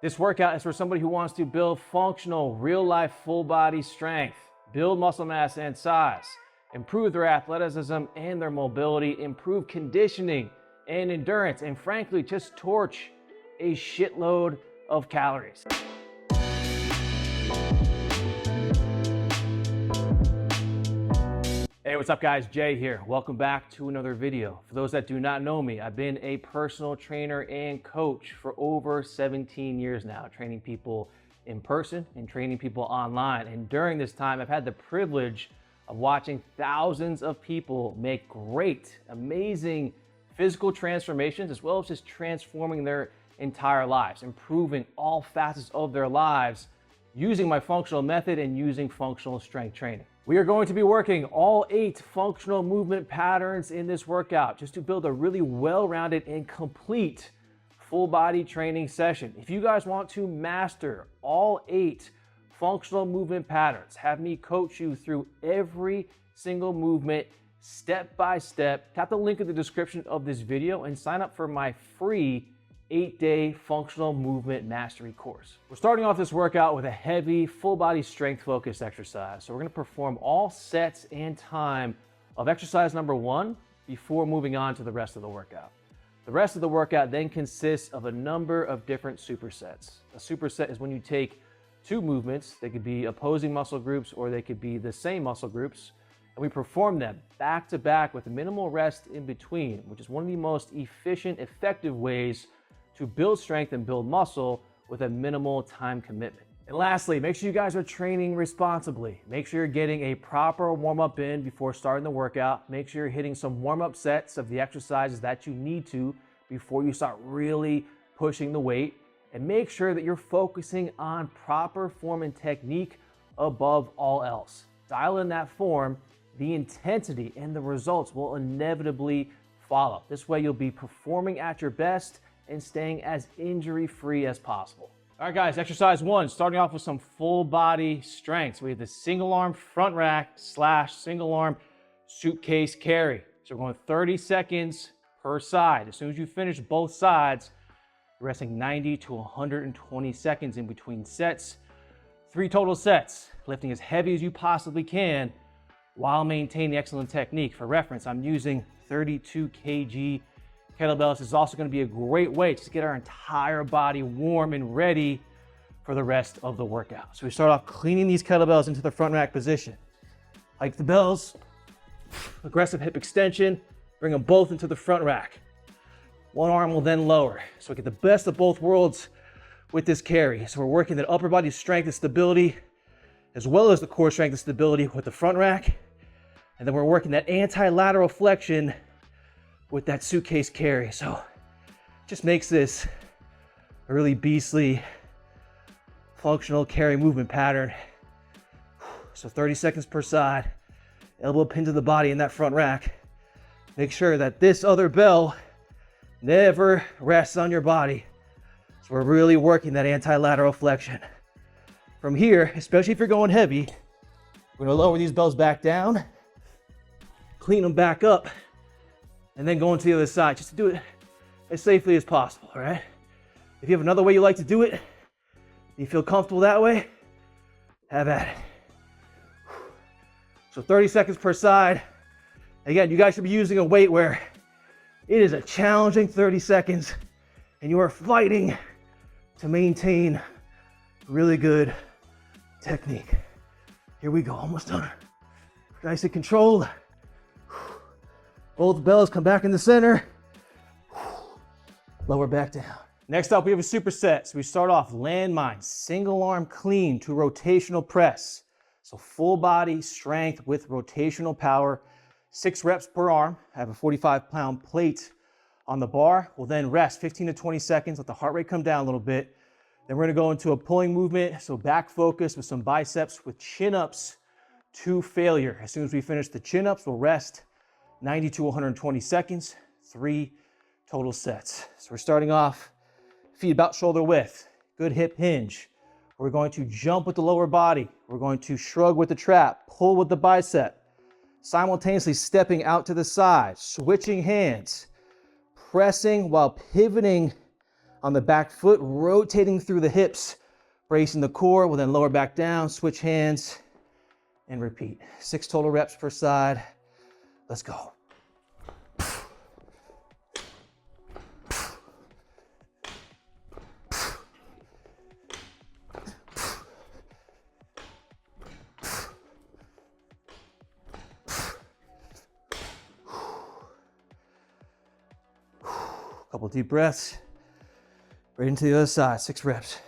This workout is for somebody who wants to build functional, real-life full body strength, build muscle mass and size, improve their athleticism and their mobility, improve conditioning and endurance, and frankly, just torch a shitload of calories. Hey, what's up guys? Jay here. Welcome back to another video. For those that do not know me, I've been a personal trainer and coach for over 17 years now, training people in person and training people online. And during this time, I've had the privilege of watching thousands of people make great, amazing physical transformations, as well as just transforming their entire lives, improving all facets of their lives using my functional method and using functional strength training. We are going to be working all 8 functional movement patterns in this workout just to build a really well-rounded and complete full body training session. If you guys want to master all 8 functional movement patterns, have me coach you through every single movement step by step, tap the link in the description of this video and sign up for my free 8-day functional movement mastery course. We're starting off this workout with a heavy full body strength focused exercise. So we're going to perform all sets and time of exercise number 1 before moving on to the rest of the workout. The rest of the workout then consists of a number of different supersets. A superset is when you take 2 movements, they could be opposing muscle groups or they could be the same muscle groups, and we perform them back to back with a minimal rest in between, which is one of the most efficient, effective ways to build strength and build muscle with a minimal time commitment. And lastly, make sure you guys are training responsibly. Make sure you're getting a proper warm-up in before starting the workout. Make sure you're hitting some warm-up sets of the exercises that you need to before you start really pushing the weight. And make sure that you're focusing on proper form and technique above all else. Dial in that form, the intensity and the results will inevitably follow. This way you'll be performing at your best and staying as injury-free as possible. All right guys, exercise 1, starting off with some full body strength. So we have the single arm front rack / single arm suitcase carry. So we're going 30 seconds per side. As soon as you finish both sides, you're resting 90 to 120 seconds in between sets. 3 total sets, lifting as heavy as you possibly can while maintaining excellent technique. For reference, I'm using 32 kg kettlebells. Is also going to be a great way to get our entire body warm and ready for the rest of the workout. So we start off cleaning these kettlebells into the front rack position. Hike the bells, aggressive hip extension, bring them both into the front rack. One arm will then lower. So we get the best of both worlds with this carry. So we're working that upper body strength and stability, as well as the core strength and stability with the front rack. And then we're working that anti-lateral flexion with that suitcase carry. So just makes this a really beastly functional carry movement pattern. So 30 seconds per side, elbow pin to the body in that front rack. Make sure that this other bell never rests on your body. So we're really working that anti-lateral flexion. From here, especially if you're going heavy, we're gonna lower these bells back down, clean them back up, and then go into the other side, just to do it as safely as possible, all right? If you have another way you like to do it, you feel comfortable that way, have at it. So 30 seconds per side. Again, you guys should be using a weight where it is a challenging 30 seconds and you are fighting to maintain really good technique. Here we go, almost done. Nice and controlled. Both bells come back in the center. Lower back down. Next up, we have a superset. So we start off landmine, single arm clean to rotational press. So full body strength with rotational power, 6 reps per arm. I have a 45-pound plate on the bar. We'll then rest 15 to 20 seconds, let the heart rate come down a little bit. Then we're gonna go into a pulling movement. So back focus with some biceps with chin-ups to failure. As soon as we finish the chin-ups, we'll rest 90 to 120 seconds, 3 total sets. So we're starting off feet about shoulder width, good hip hinge. We're going to jump with the lower body. We're going to shrug with the trap, pull with the bicep, simultaneously stepping out to the side, switching hands, pressing while pivoting on the back foot, rotating through the hips, bracing the core. We'll then lower back down, switch hands, and repeat. 6 total reps per side. Let's go. Couple deep breaths. Right into the other side, 6 reps.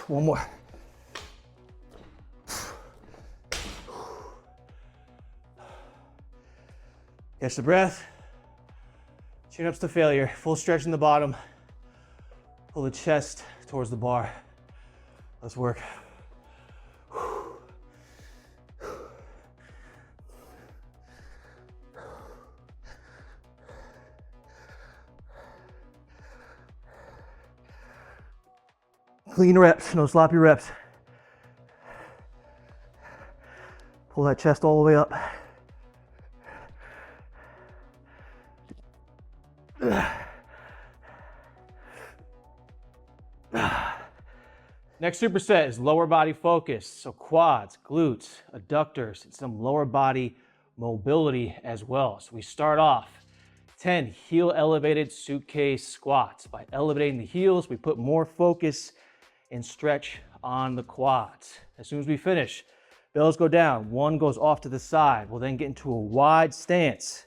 One more. Catch the breath. Chin ups to failure. Full stretch in the bottom. Pull the chest towards the bar. Let's work. Clean reps, no sloppy reps. Pull that chest all the way up. Next superset is lower body focus. So quads, glutes, adductors, and some lower body mobility as well. So we start off 10 heel elevated suitcase squats. By elevating the heels, we put more focus and stretch on the quads. As soon as we finish, bells go down, one goes off to the side. We'll then get into a wide stance.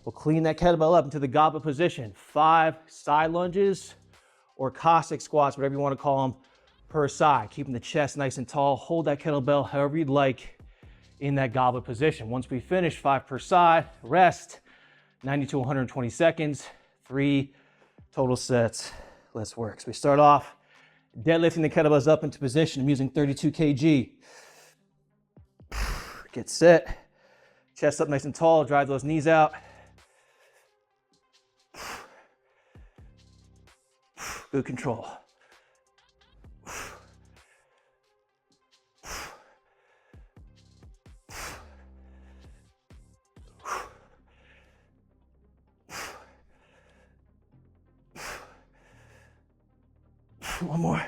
We'll clean that kettlebell up into the goblet position. 5 side lunges or Cossack squats, whatever you want to call them, per side, keeping the chest nice and tall. Hold that kettlebell however you'd like in that goblet position. Once we finish, 5 per side, rest, 90 to 120 seconds, 3 total sets. Let's work. So we start off deadlifting the kettlebells up into position. I'm using 32 kg. Get set, chest up nice and tall, drive those knees out. Good control. One more.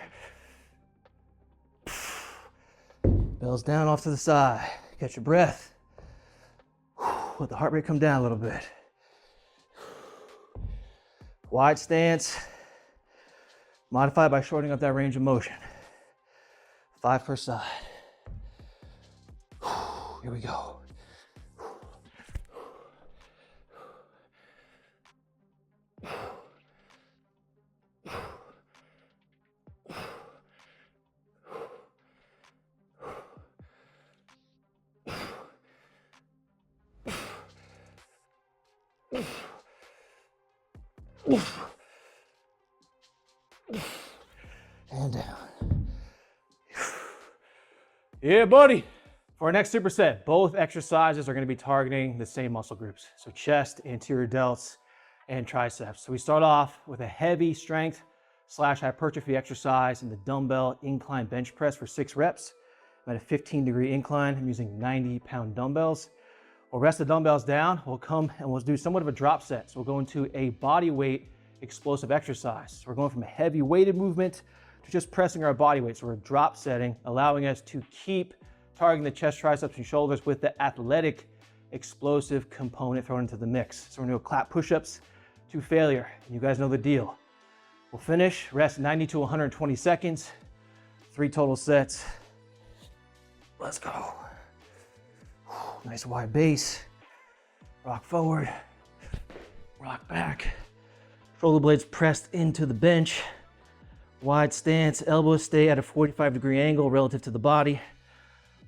Bells down off to the side. Catch your breath. Let the heart rate come down a little bit. Wide stance. Modified by shortening up that range of motion. 5 per side. Here we go. And down. Yeah, buddy. For our next superset, both exercises are going to be targeting the same muscle groups. So chest, anterior delts, and triceps. So we start off with a heavy strength / hypertrophy exercise in the dumbbell incline bench press for 6 reps. I'm at a 15-degree incline. I'm using 90-pound dumbbells. We'll rest the dumbbells down. We'll come and we'll do somewhat of a drop set. So we'll go into a body weight explosive exercise. So we're going from a heavy weighted movement to just pressing our body weight. So we're drop setting, allowing us to keep targeting the chest, triceps, and shoulders with the athletic explosive component thrown into the mix. So we're gonna do clap push-ups to failure. You guys know the deal. We'll finish, rest 90 to 120 seconds, 3 total sets. Let's go. Nice wide base. Rock forward, rock back. Shoulder blades pressed into the bench. Wide stance, elbows stay at a 45-degree angle relative to the body.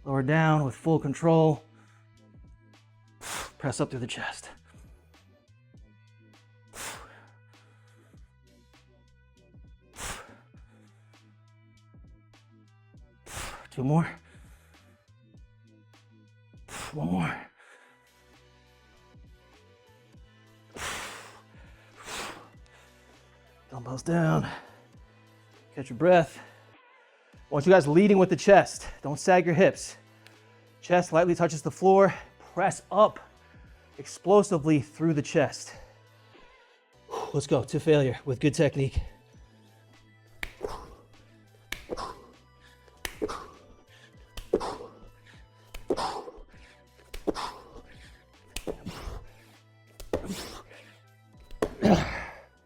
Lower down with full control. Press up through the chest. Two more. One more. Dumbbells down. Catch your breath. I want you guys leading with the chest. Don't sag your hips. Chest lightly touches the floor. Press up explosively through the chest. Let's go to failure with good technique.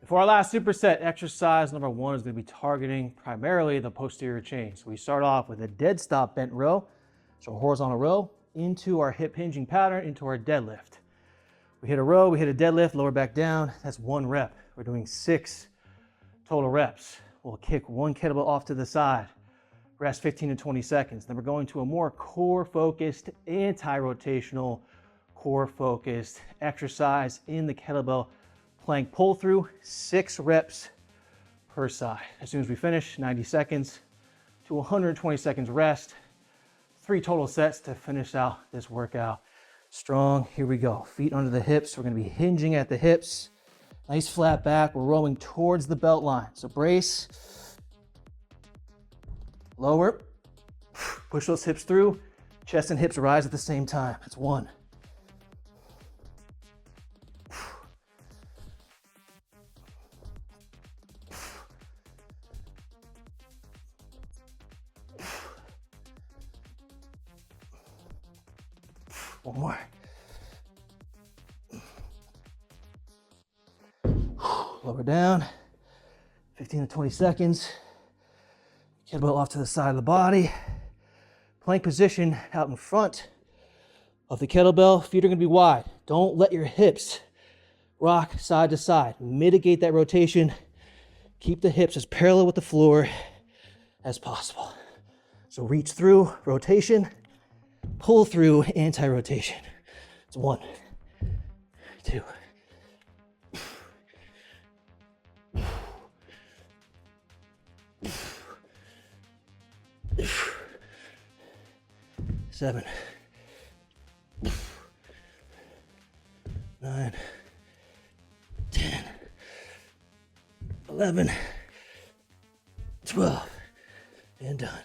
For our last superset, exercise number 1 is going to be targeting primarily the posterior chain. So we start off with a dead stop bent row, so a horizontal row, into our hip hinging pattern, into our deadlift. We hit a row, we hit a deadlift, lower back down. That's 1 rep. We're doing 6 total reps. We'll kick 1 kettlebell off to the side, rest 15 to 20 seconds. Then we're going to a more core-focused, anti-rotational, core-focused exercise in the kettlebell plank pull through, 6 reps per side. As soon as we finish, 90 seconds to 120 seconds rest, 3 total sets to finish out this workout strong. Here we go. Feet under the hips. We're going to be hinging at the hips. Nice flat back. We're rowing towards the belt line. So brace, lower, push those hips through. Chest and hips rise at the same time. That's 1. 1 more. Lower down, 15 to 20 seconds. Kettlebell off to the side of the body. Plank position out in front of the kettlebell. Feet are gonna be wide. Don't let your hips rock side to side. Mitigate that rotation. Keep the hips as parallel with the floor as possible. So reach through, rotation, pull through, anti-rotation. It's 1, 2, 7, 9, 10, 11, 12, and done.